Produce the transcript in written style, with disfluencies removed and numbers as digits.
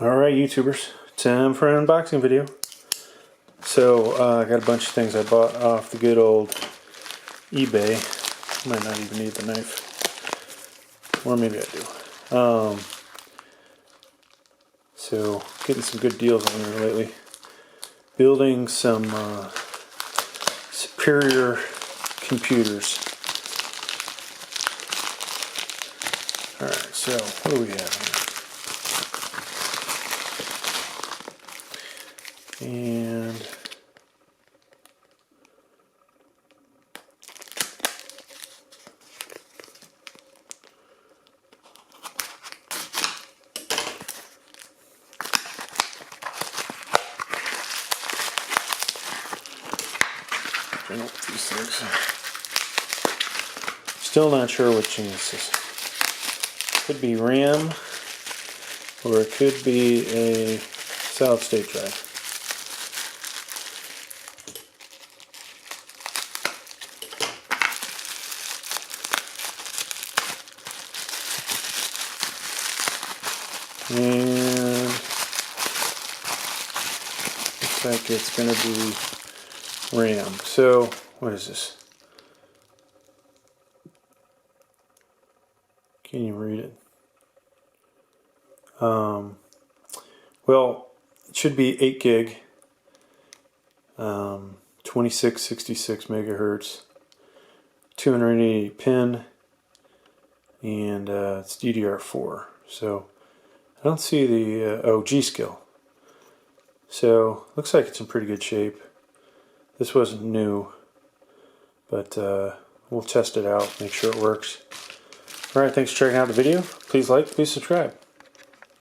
Alright YouTubers, time for an unboxing video. So I got a bunch of things I bought off the good old eBay. Might not even need the knife, or maybe I do. So getting some good deals on there lately. Building some superior computers. Alright, so what do we have here? And bring up these things. Still not sure which this is. Could be RAM, or it could be a solid state drive. And looks like it's going to be RAM. So, what is this? Can't even read it. Well, it should be 8 gig, 2666 megahertz, 280 pin, and it's DDR4. So I don't see the G.Skill. So looks like it's in pretty good shape. This wasn't new, but we'll test it out, make sure it works. Alright, thanks for checking out the video. Please like, please subscribe.